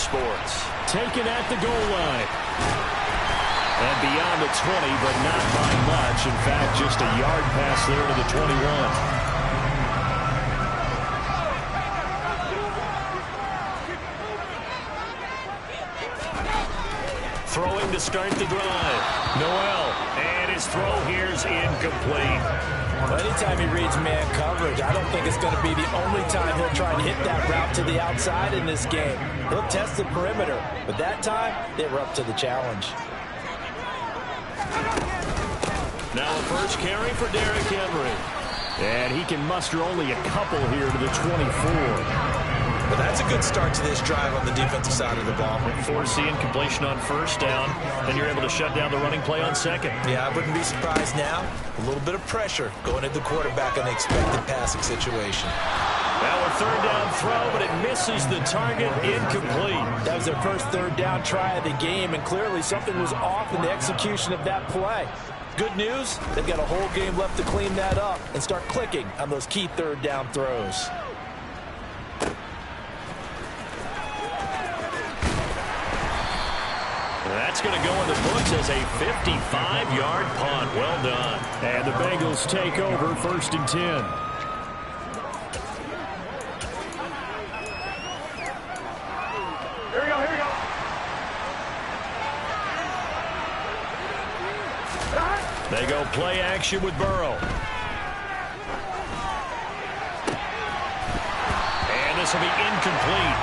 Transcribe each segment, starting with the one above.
sports. Taken at the goal line. And beyond the 20, but not by much. In fact, just a yard pass there to the 21. Throwing to start the drive. Noel, and his throw here's incomplete. Well, anytime he reads man coverage, I don't think it's going to be the only time he'll try and hit that route to the outside in this game. He'll test the perimeter, but that time, they were up to the challenge. Now a first carry for Derrick Henry. And he can muster only a couple here to the 24. Well, that's a good start to this drive on the defensive side of the ball. Forcing completion on first down, and you're able to shut down the running play on second. Yeah, I wouldn't be surprised now. A little bit of pressure going at the quarterback on the expected passing situation. Now a third down throw, but it misses the target, incomplete. That was their first third down try of the game, and clearly something was off in the execution of that play. Good news, they've got a whole game left to clean that up and start clicking on those key third down throws. That's going to go in the books as a 55-yard punt. Well done. And the Bengals take over 1st and 10. Here we go, here we go. They go play action with Burrow. And this will be incomplete.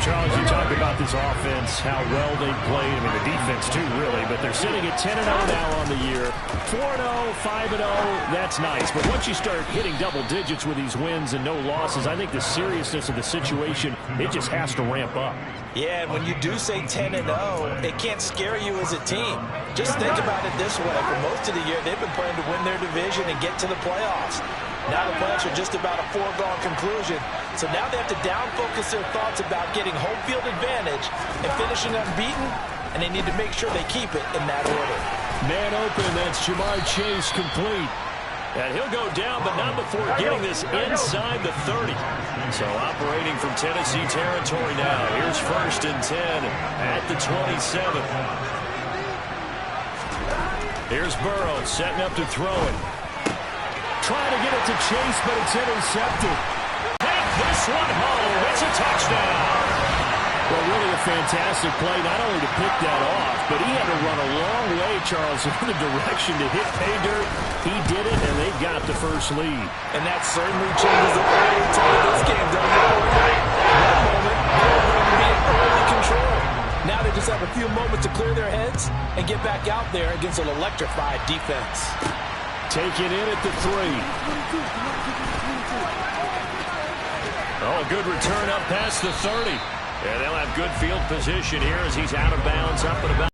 Charles, you talk about this offense, how well they played. I mean, the defense, too, really. But they're sitting at 10-0 now on the year. 4-0, 5-0, that's nice. But once you start hitting double digits with these wins and no losses, I think the seriousness of the situation, it just has to ramp up. Yeah, and when you do say 10-0, it can't scare you as a team. Just think about it this way. For most of the year, they've been playing to win their division and get to the playoffs. Now the playoffs are just about a foregone conclusion. So now they have to down-focus their thoughts about getting home field advantage and finishing unbeaten, and they need to make sure they keep it in that order. Man open, that's Ja'Marr Chase complete. And he'll go down, but not before getting this inside the 30. So operating from Tennessee territory now. Here's 1st and 10 at the 27. Here's Burrow setting up to throw it. Trying to get it to Chase, but it's intercepted. Take this one home. It's a touchdown. Well, really a fantastic play, not only to pick that off, but he had to run a long way, Charles, in the direction to hit pay dirt. He did it, and they got the first lead. And that certainly changes the early tone of this game, doesn't it? That moment, they're going to be in early control. Now they just have a few moments to clear their heads and get back out there against an electrified defense. Taken in at the 3. Oh, a good return up past the 30. And they'll have good field position here as he's out of bounds up and about.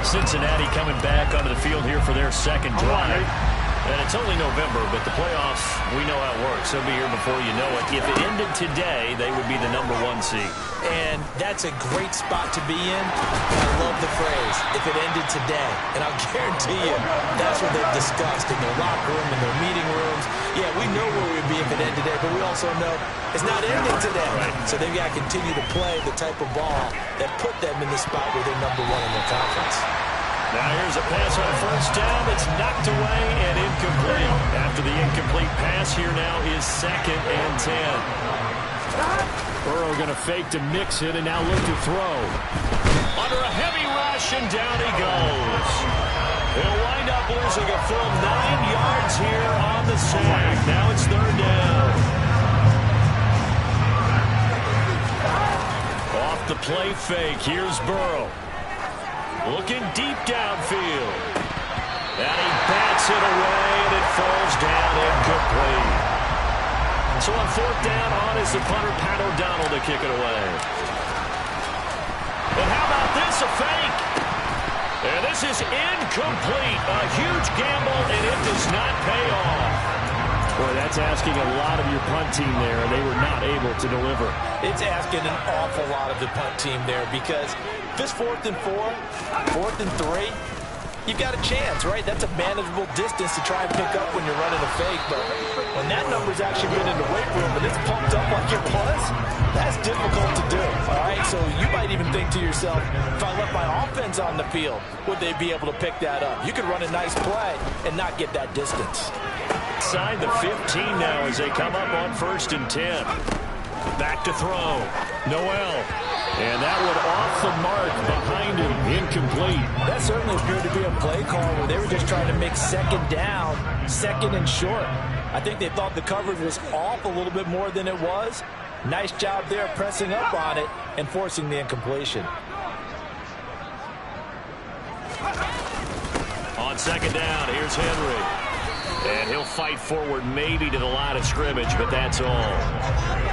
Cincinnati coming back onto the field here for their second drive. And it's only November, but the playoffs, we know how it works. They'll be here before you know it. If it ended today, they would be the #1 seed. And that's a great spot to be in. I love the phrase, if it ended today. And I'll guarantee you, that's what they've discussed in their locker room, in their meeting rooms. Yeah, we know where we'd be if it ended today, but we also know it's not ending today. Right. So they've got to continue to play the type of ball that put them in the spot where they're #1 in their conference. Now here's a pass on first down. It's knocked away and incomplete. After the incomplete pass, here now is 2nd and 10. Burrow going to fake to mix it and now look to throw. Under a heavy rush and down he goes. He'll wind up losing a full 9 yards here on the sack. Now it's 3rd down. Off the play fake. Here's Burrow. Looking deep downfield. And he bats it away, and it falls down incomplete. So on 4th down, on is the punter, Pat O'Donnell, to kick it away. And how about this, a fake? And this is incomplete. A huge gamble, and it does not pay off. Boy, that's asking a lot of your punt team there. They were not able to deliver. It's asking an awful lot of the punt team there because if it's 4th and 4, 4th and 3, you've got a chance, right? That's a manageable distance to try and pick up when you're running a fake, but when that number's actually been in the weight room and it's pumped up like it was, that's difficult to do, all right? So you might even think to yourself, if I left my offense on the field, would they be able to pick that up? You could run a nice play and not get that distance. Inside the 15 now as they come up on 1st and 10. Back to throw. Noel. And that one off the mark behind him. Incomplete. That certainly appeared to be a play call where they were just trying to make second down, second and short. I think they thought the coverage was off a little bit more than it was. Nice job there pressing up on it and forcing the incompletion. On 2nd down, here's Henry. And he'll fight forward maybe to the line of scrimmage, but that's all.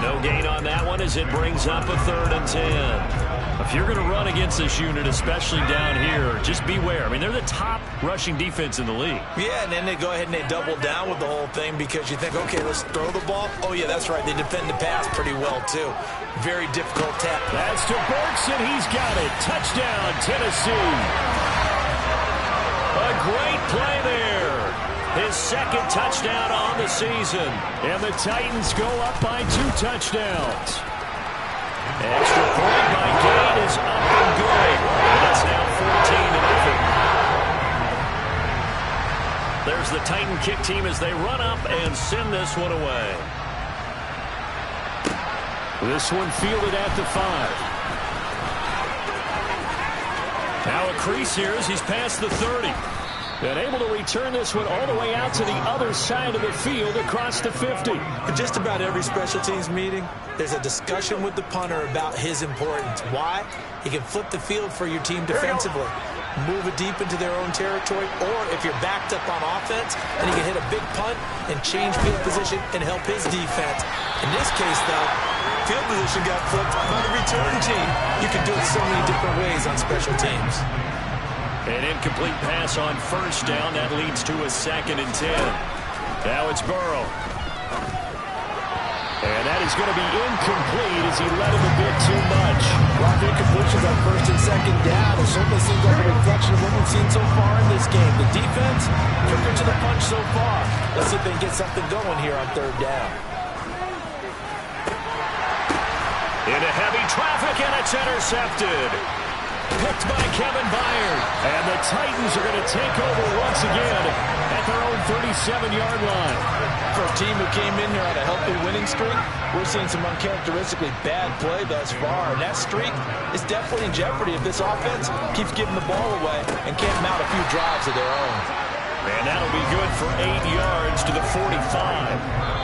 No gain on that one as it brings up a 3rd and 10. If you're going to run against this unit, especially down here, just beware. I mean, they're the top rushing defense in the league. Yeah, and then they go ahead and they double down with the whole thing because you think, okay, let's throw the ball. Oh, yeah, that's right. They defend the pass pretty well, too. Very difficult tap. That's to Burks, and he's got it. Touchdown, Tennessee. A great play there. His 2nd touchdown on the season. And the Titans go up by 2 touchdowns. Extra point by Gain is up and good. And it's now 14-0. There's the Titan kick team as they run up and send this one away. This one fielded at the 5. Now a crease here as he's past the 30. And able to return this one all the way out to the other side of the field across the 50. In just about every special teams meeting, there's a discussion with the punter about his importance. Why? He can flip the field for your team defensively, move it deep into their own territory, or if you're backed up on offense, then he can hit a big punt and change field position and help his defense. In this case, though, field position got flipped by the return team. You can do it so many different ways on special teams. An incomplete pass on 1st down. That leads to a 2nd and 10. Now it's Burrow. And that is going to be incomplete as he led him a bit too much. A lot of incompletions on 1st and 2nd down. It certainly seems like a reflection of what we've seen so far in this game. The defense, quicker to the punch so far. Let's see if they can get something going here on 3rd down. Into heavy traffic, and it's intercepted. Picked by Kevin Byard. And the Titans are going to take over once again at their own 37-yard line. For a team who came in here on a healthy winning streak, we're seeing some uncharacteristically bad play thus far. And that streak is definitely in jeopardy if this offense keeps giving the ball away and can't mount a few drives of their own. And that'll be good for 8 yards to the 45.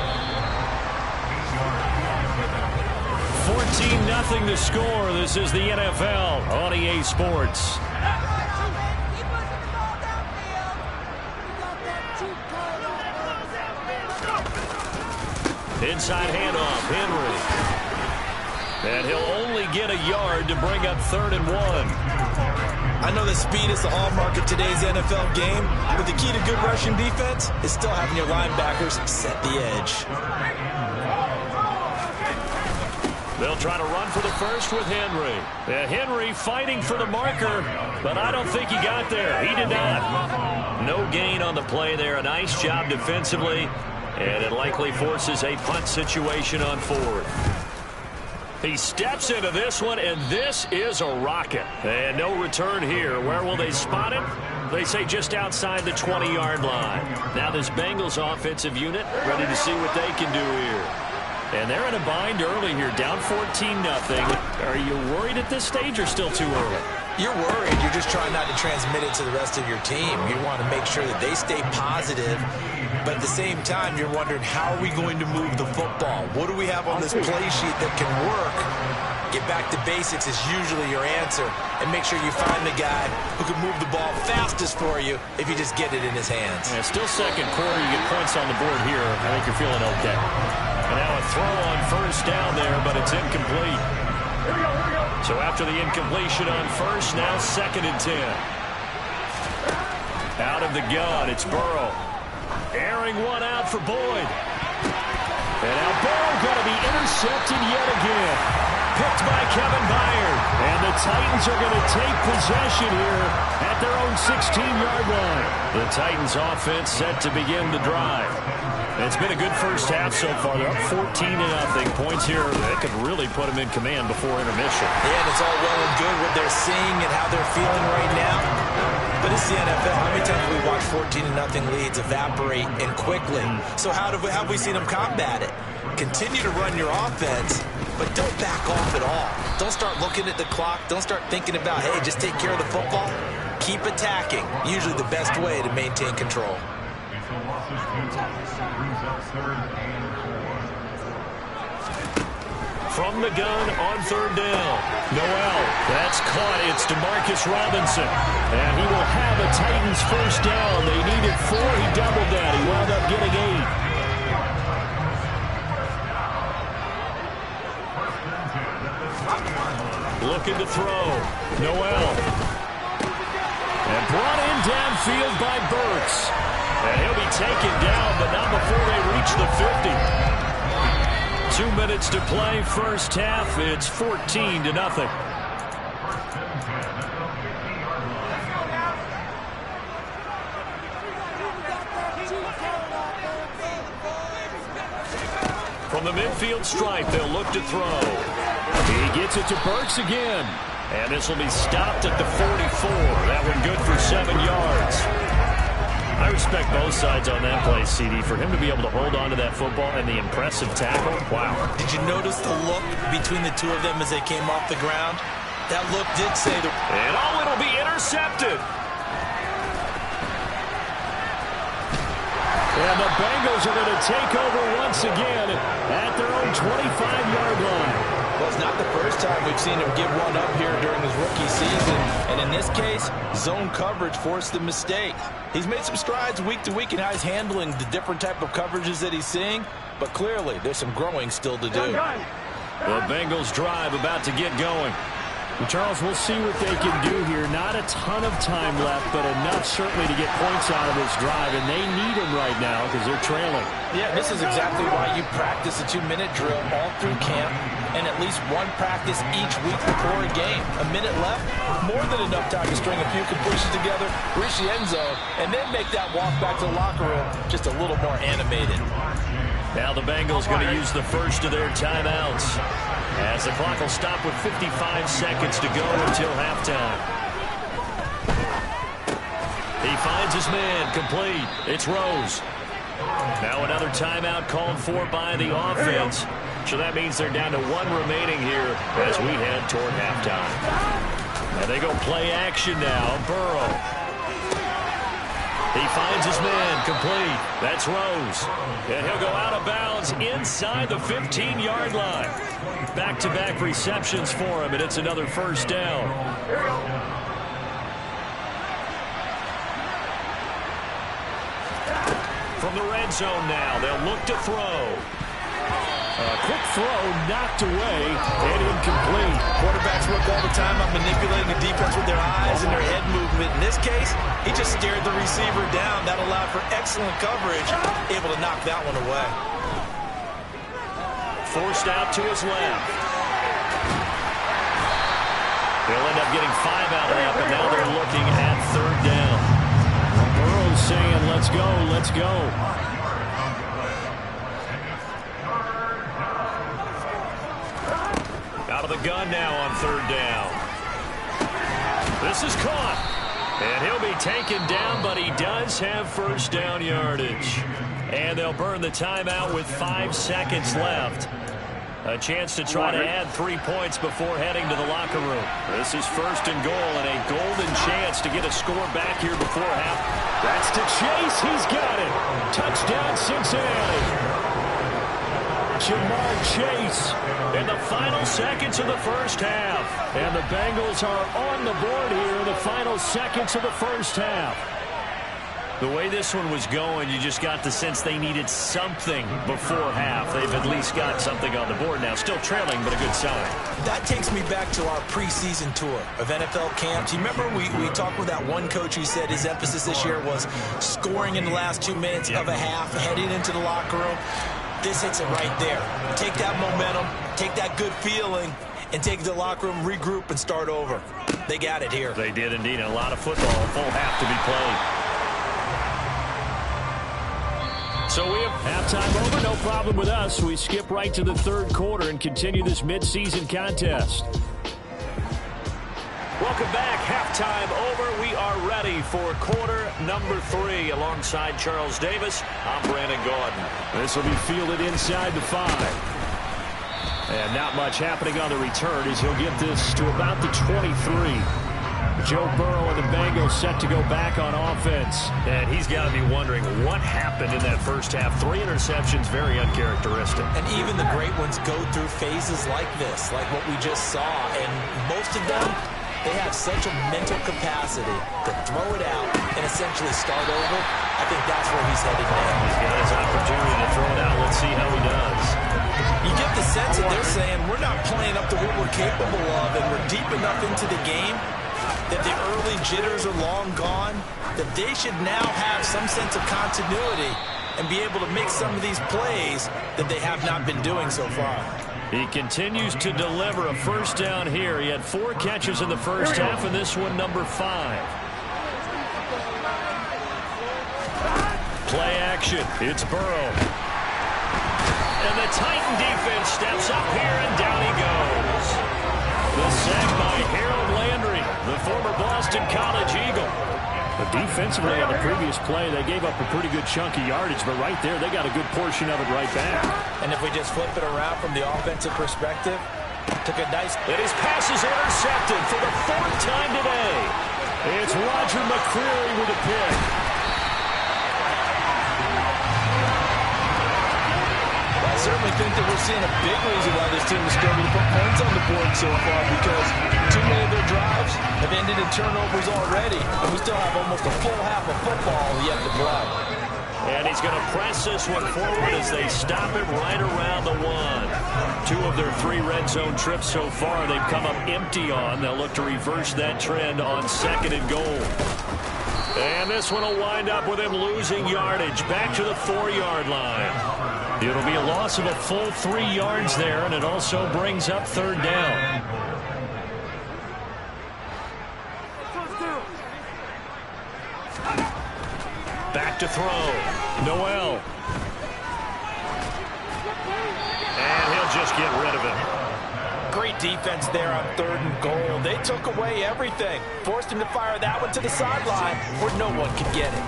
14-0 to score. This is the NFL on EA Sports. Inside handoff, Henry. And he'll only get a yard to bring up 3rd and 1. I know that speed is the hallmark of today's NFL game, but the key to good rushing defense is still having your linebackers set the edge. They'll try to run for the first with Henry. Henry fighting for the marker, but I don't think he got there. He did not. No gain on the play there. A nice job defensively, and it likely forces a punt situation on 4th. He steps into this one, and this is a rocket. And no return here. Where will they spot him? They say just outside the 20-yard line. Now this Bengals offensive unit ready to see what they can do here. And they're in a bind early here, down 14-0. Are you worried at this stage or still too early? You're worried. You're just trying not to transmit it to the rest of your team. You want to make sure that they stay positive. But at the same time, you're wondering, how are we going to move the football? What do we have on this play sheet that can work? Get back to basics is usually your answer. And make sure you find the guy who can move the ball fastest for you if you just get it in his hands. Yeah, still 2nd quarter. You get points on the board here. I think you're feeling okay. And now a throw on 1st down there, but it's incomplete. So after the incompletion on 1st, now 2nd and 10. Out of the gun, it's Burrow. Airing one out for Boyd. And now Burrow going to be intercepted yet again. Picked by Kevin Byard. And the Titans are going to take possession here at their own 16-yard line. The Titans offense set to begin the drive. It's been a good first half so far. They're up 14-0. Points here that could really put them in command before intermission. Yeah, and it's all well and good what they're seeing and how they're feeling right now. But it's the NFL. How many times have we watched 14-0 leads evaporate and quickly? So how have we seen them combat it? Continue to run your offense, but don't back off at all. Don't start looking at the clock. Don't start thinking about, hey, just take care of the football. Keep attacking. Usually the best way to maintain control. From the gun on third down. Noel, that's caught. It's Demarcus Robinson. And he will have a Titans first down. They needed 4. He doubled that. He wound up getting 8. Looking to throw. Noel. And brought in downfield by Burks. And he'll be taken down, but not before they reach the 50. 2 minutes to play, first half. It's 14-0. From the midfield stripe, they'll look to throw. He gets it to Burks again. And this will be stopped at the 44. That one good for 7 yards. I respect both sides on that play, CD. For him to be able to hold on to that football and the impressive tackle, wow. Did you notice the look between the two of them as they came off the ground? That look did say the... And it'll be intercepted. And the Bengals are going to take over once again at their own 25-yard line. Well, it's not the first time we've seen him give one up here during his rookie season. And in this case, zone coverage forced the mistake. He's made some strides week to week in how he's handling the different type of coverages that he's seeing. But clearly, there's some growing still to do. The Bengals drive about to get going. And Charles, we'll see what they can do here. Not a ton of time left, but enough certainly to get points out of this drive. And they need them right now because they're trailing. Yeah, this is exactly why you practice a 2-minute drill all through camp and at least one practice each week before a game. A minute left, more than enough time to string a few completions together, reach the end zone, and then make that walk back to the locker room just a little more animated. Now the Bengals going to use the first of their timeouts, as the clock will stop with 55 seconds to go until halftime. He finds his man, complete. It's Rose. Now another timeout called for by the offense. So that means they're down to 1 remaining here as we head toward halftime. And they go play action now. Burrow. He finds his man, complete. That's Rose. And he'll go out of bounds inside the 15-yard line. Back-to-back receptions for him, and it's another first down. From the red zone now, they'll look to throw. A quick throw knocked away and incomplete. Quarterbacks work all the time on manipulating the defense with their eyes and their head movement. In this case, he just stared the receiver down. That allowed for excellent coverage, able to knock that one away. Forced out to his left. They'll end up getting 5 out of that, but now they're looking at third down. Burrow's saying, let's go, let's go. Out of the gun now on third down. This is caught. And he'll be taken down, but he does have first down yardage. And they'll burn the timeout with 5 seconds left. A chance to try to add 3 points before heading to the locker room. This is first and goal, and a golden chance to get a score back here before half. That's to Chase. He's got it. Touchdown, Cincinnati. Jamar Chase in the final seconds of the first half. And the Bengals are on the board here in the final seconds of the first half. The way this one was going, you just got the sense they needed something before half. They've at least got something on the board now. Still trailing, but a good sign. That takes me back to our preseason tour of NFL camps. You remember we talked with that one coach who said his emphasis this year was scoring in the last 2 minutes of a half, heading into the locker room. This hits it right there. Take that momentum, take that good feeling, and take the locker room, regroup, and start over. They got it here. They did indeed. A lot of football, a full half to be played. So we have halftime over, no problem with us. We skip right to the third quarter and continue this midseason contest. Welcome back. Halftime over. We are ready for quarter number 3 alongside Charles Davis. I'm Brandon Gaudin. This will be fielded inside the 5. And not much happening on the return as he'll get this to about the 23. Joe Burrow and the Bengals set to go back on offense. And he's got to be wondering what happened in that first half. 3 interceptions, very uncharacteristic. And even the great ones go through phases like this, like what we just saw. And most of them, they have such a mental capacity to throw it out and essentially start over. I think that's where he's headed now. He's got his opportunity to throw it out. Let's see how he does. You get the sense that they're saying we're not playing up to what we're capable of, and we're deep enough into the game that the early jitters are long gone, that they should now have some sense of continuity and be able to make some of these plays that they have not been doing so far. He continues to deliver a first down here. He had 4 catches in the first half, and this one number 5. Play action. It's Burrow. And the Titan defense steps up here, and down he goes. The sack by Harold Landry, the former Boston College Eagle. But defensively on the previous play, they gave up a pretty good chunk of yardage, but right there, they got a good portion of it right back. And if we just flip it around from the offensive perspective, took a nice... And his pass is intercepted for the 4th time today. It's Roger McCreary with a pick. I certainly think that we're seeing a big reason why this team is struggling to put points on the board so far, because too many of their drives have ended in turnovers already, and we still have almost a full half of football yet to play. And he's going to press this one forward as they stop it right around the 1. 2 of their 3 red zone trips so far they've come up empty on. They'll look to reverse that trend on 2nd and goal. And this one will wind up with him losing yardage back to the 4-yard line. It'll be a loss of a full 3 yards there, and it also brings up 3rd down. Back to throw. Noel. And he'll just get rid of it. Great defense there on 3rd and goal. They took away everything. Forced him to fire that one to the sideline where no one could get it.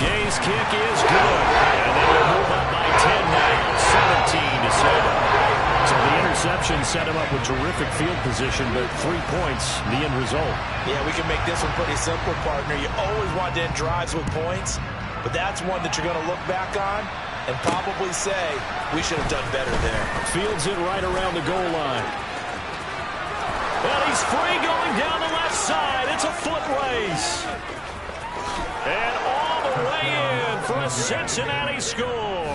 Gay's kick is good. And they will move up by 10 now. 17-7. So the interception set him up with terrific field position, but 3 points, the end result. Yeah, we can make this one pretty simple, partner. You always want to end drives with points, but that's one that you're going to look back on and probably say, we should have done better there. Fields it right around the goal line. And he's free going down the left side. It's a foot race. And all the way in for a Cincinnati score.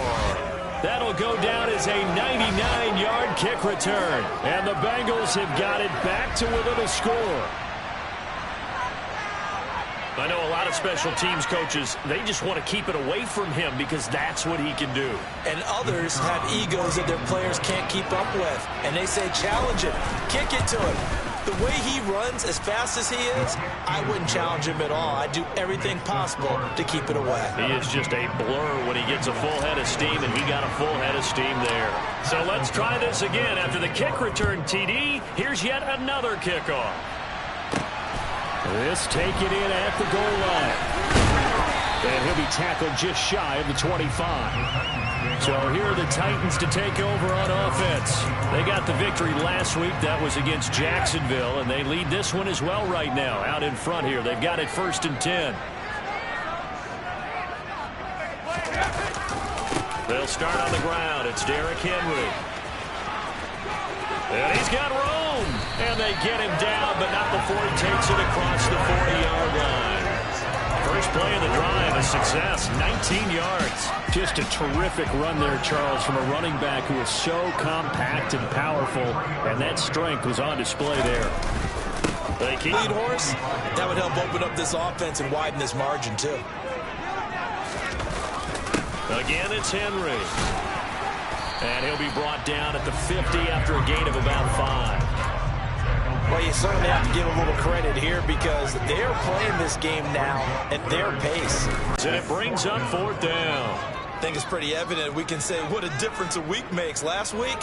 That'll go down as a 99-yard kick return. And the Bengals have got it back to within a score. I know a lot of special teams coaches, they just want to keep it away from him because that's what he can do. And others have egos that their players can't keep up with. And they say, challenge him, kick it to him. The way he runs as fast as he is, I wouldn't challenge him at all. I'd do everything possible to keep it away. He is just a blur when he gets a full head of steam, and he got a full head of steam there. So let's try this again. After the kick return TD, here's yet another kickoff. This take it in at the goal line. And he'll be tackled just shy of the 25. So here are the Titans to take over on offense. They got the victory last week. That was against Jacksonville, and they lead this one as well right now. Out in front here, they've got it 1st and 10. They'll start on the ground. It's Derrick Henry. And he's got room. And they get him down, but not before he takes it across the 40-yard line. First play of the drive, a success, 19 yards. Just a terrific run there, Charles, from a running back who is so compact and powerful, and that strength was on display there. Lead horse, that would help open up this offense and widen this margin, too. Again, it's Henry. And he'll be brought down at the 50 after a gain of about 5. Well, you certainly have to give a little credit here because they're playing this game now at their pace. And it brings up 4th down. I think it's pretty evident we can say what a difference a week makes. Last week,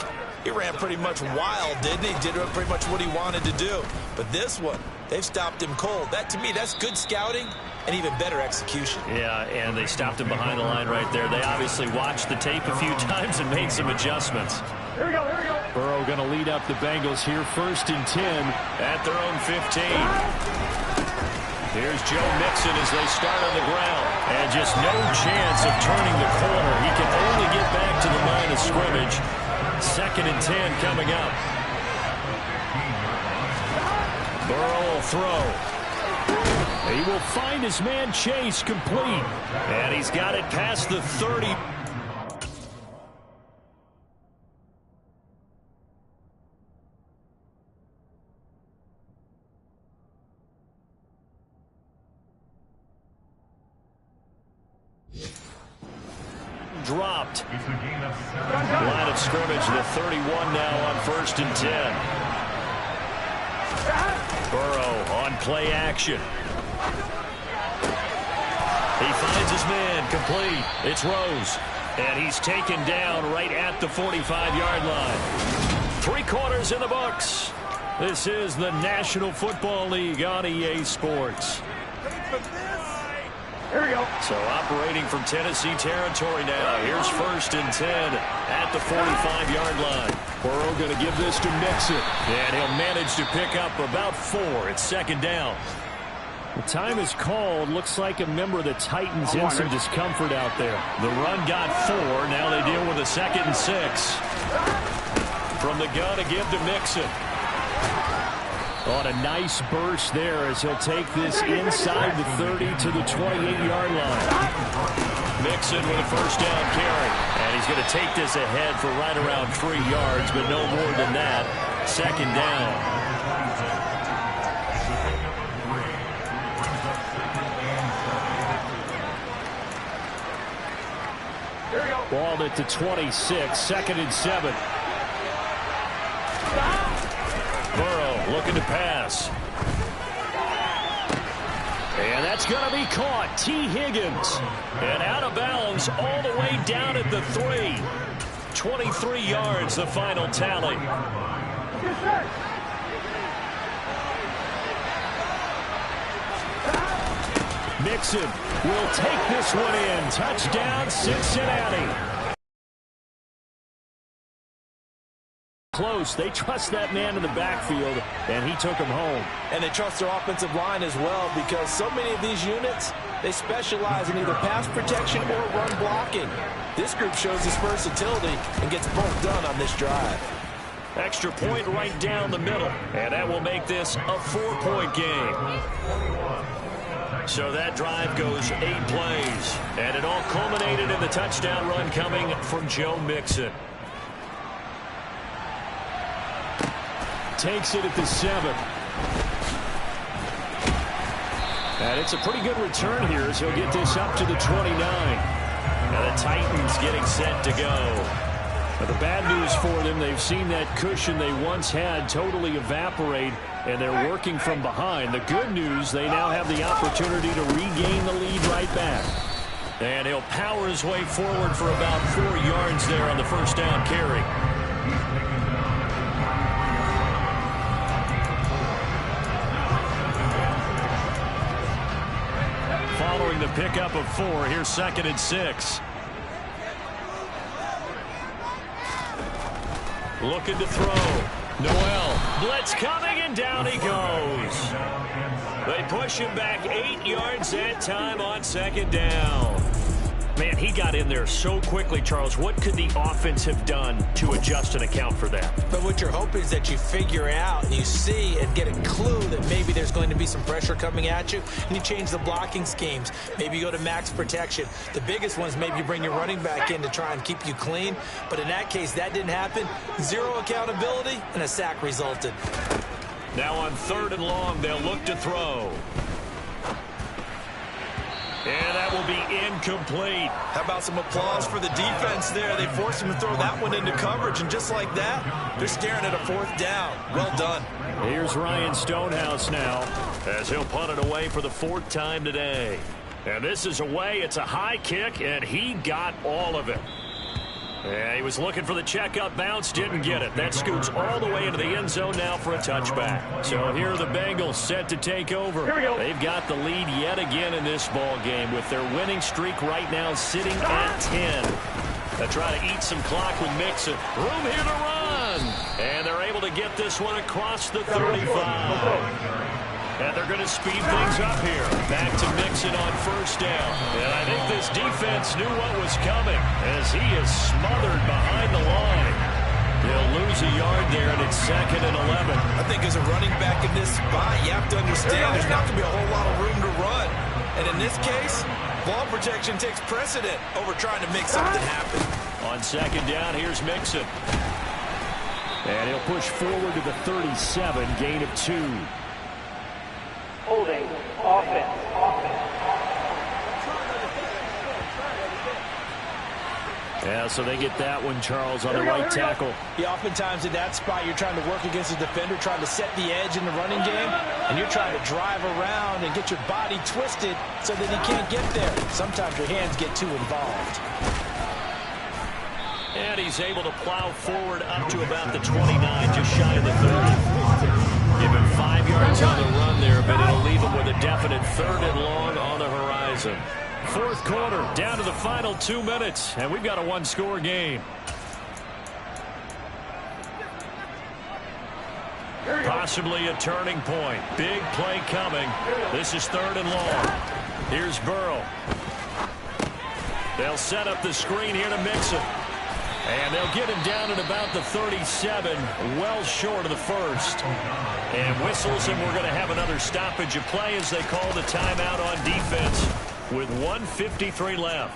he ran pretty much wild, didn't he? Did pretty much what he wanted to do. But this one, they've stopped him cold. That, to me, that's good scouting and even better execution. Yeah, and they stopped him behind the line right there. They obviously watched the tape a few times and made some adjustments. Here we go, here we go. Burrow going to lead up the Bengals here 1st and 10 at their own 15. Here's Joe Mixon as they start on the ground. And just no chance of turning the corner. He can only get back to the line of scrimmage. 2nd and 10 coming up. Burrow will throw. He will find his man Chase complete. And he's got it past the 30. Dropped. Line of scrimmage, the 31 now on 1st and 10. Burrow on play action. He finds his man complete. It's Rose. And he's taken down right at the 45-yard line. 3 quarters in the books. This is the National Football League on EA Sports. Here we go. So operating from Tennessee territory now. Here's 1st and 10 at the 45-yard line. Burrow going to give this to Mixon. And he'll manage to pick up about 4. It's 2nd down. The time is called. Looks like a member of the Titans in some discomfort out there. The run got 4. Now they deal with a 2nd and 6. From the gun to give to Mixon. On a nice burst there as he'll take this inside the 30 to the 28-yard line. Mixon with a 1st down carry. And he's going to take this ahead for right around 3 yards, but no more than that. 2nd down. Ball at the 26, 2nd and 7. Burrow looking to pass. And that's going to be caught. T. Higgins. And out of bounds all the way down at the 3. 23 yards, the final tally. Mixon will take this one in. Touchdown, Cincinnati. Close. They trust that man in the backfield, and he took him home. And they trust their offensive line as well because so many of these units, they specialize in either pass protection or run blocking. This group shows its versatility and gets both done on this drive. Extra point right down the middle, and that will make this a 4-point game. So that drive goes 8 plays, and it all culminated in the touchdown run coming from Joe Mixon. Takes it at the 7. And it's a pretty good return here as he'll get this up to the 29. Now the Titans getting set to go. But the bad news for them, they've seen that cushion they once had totally evaporate, and they're working from behind. The good news, they now have the opportunity to regain the lead right back. And he'll power his way forward for about 4 yards there on the 1st down carry. Following the pickup of 4, here's 2nd and 6. Looking to throw. Noel. Blitz coming, and down he goes. They push him back 8 yards that time on 2nd down. Man, he got in there so quickly, Charles. What could the offense have done to adjust and account for that? But what you're hoping is that you figure out and you see and get a clue that maybe there's going to be some pressure coming at you, and you change the blocking schemes. Maybe you go to max protection. The biggest one is maybe you bring your running back in to try and keep you clean. But in that case, that didn't happen. 0 accountability, and a sack resulted. Now on 3rd and long, they'll look to throw. And that will be incomplete. How about some applause for the defense there? They forced him to throw that one into coverage, and just like that, they're staring at a 4th down. Well done. Here's Ryan Stonehouse now, as he'll punt it away for the 4th time today. And this is away. It's a high kick, and he got all of it. Yeah, he was looking for the checkup bounce, didn't get it. That scoots all the way into the end zone now for a touchback. So here are the Bengals set to take over. They've got the lead yet again in this ball game with their winning streak right now sitting at 10. They try to eat some clock with Mixon. Room here to run. And they're able to get this one across the 35. And they're going to speed things up here. Back to Mixon on 1st down. And I think this defense knew what was coming as he is smothered behind the line. He'll lose a yard there, and it's 2nd and 11. I think as a running back in this spot, you have to understand there's not going to be a whole lot of room to run. And in this case, ball protection takes precedent over trying to make something happen. On 2nd down, here's Mixon. And he'll push forward to the 37, gain of 2. Holding offense. Yeah, so they get that one, Charles, on the right tackle. Yeah, oftentimes in that spot, you're trying to work against a defender, trying to set the edge in the running game, and you're trying to drive around and get your body twisted so that he can't get there. Sometimes your hands get too involved. And he's able to plow forward up to about the 29, just shy of the 30. Give him 5 yards on the run there, but it'll leave him with a definite 3rd and long on the horizon. 4th quarter, down to the final 2 minutes, and we've got a 1-score game. Possibly a turning point. Big play coming. This is 3rd and long. Here's Burrow. They'll set up the screen here to Mixon. And they'll get him down at about the 37, well short of the 1st. And whistles, and we're going to have another stoppage of play as they call the timeout on defense with 1:53 left.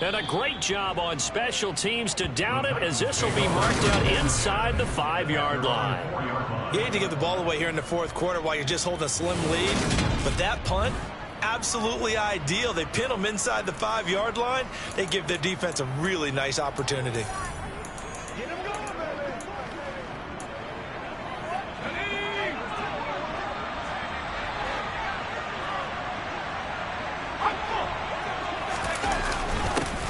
And a great job on special teams to down it, as this will be marked out inside the 5-yard line. You hate to give the ball away here in the 4th quarter while you're just holding a slim lead, but that punt, absolutely ideal. They pin them inside the 5-yard line. They give their defense a really nice opportunity.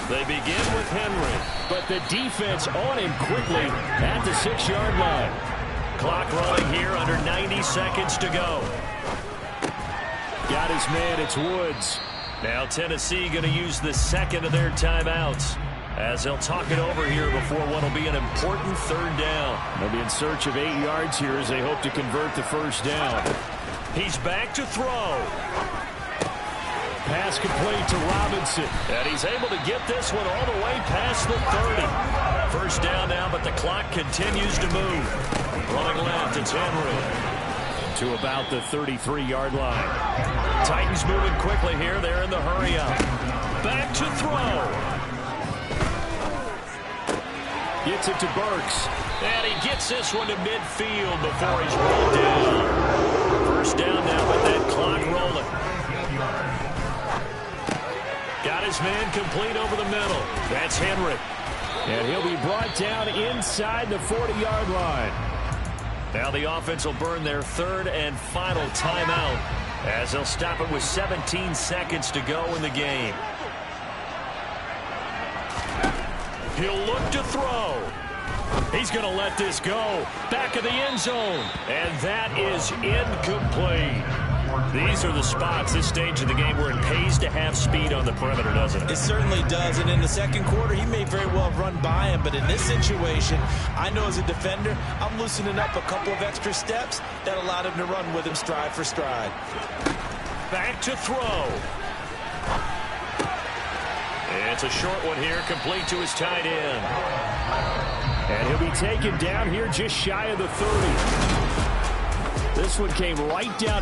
They begin with Henry, but the defense on him quickly at the 6-yard line. Clock running here, under 90 seconds to go. Got his man, it's Woods. Now Tennessee going to use the 2nd of their timeouts as they'll talk it over here before what will be an important 3rd down. They'll be in search of 8 yards here as they hope to convert the 1st down. He's back to throw. Pass complete to Robinson. And he's able to get this one all the way past the 30. 1st down now, but the clock continues to move. Running left, it's Henry. To about the 33-yard line. Titans moving quickly here. They're in the hurry up. Back to throw. Gets it to Burks. And he gets this one to midfield before he's rolled down. 1st down now with that clock rolling. Got his man complete over the middle. That's Henry. And he'll be brought down inside the 40-yard line. Now the offense will burn their 3rd and final timeout as they'll stop it with 17 seconds to go in the game. He'll look to throw. He's going to let this go. Back of the end zone. And that is incomplete. These are the spots, this stage of the game, where it pays to have speed on the perimeter, doesn't it? It certainly does, and in the 2nd quarter, he may very well run by him, but in this situation, I know as a defender, I'm loosening up a couple of extra steps that allowed him to run with him stride for stride. Back to throw. It's a short one here, complete to his tight end. And he'll be taken down here just shy of the 30. This one came right down to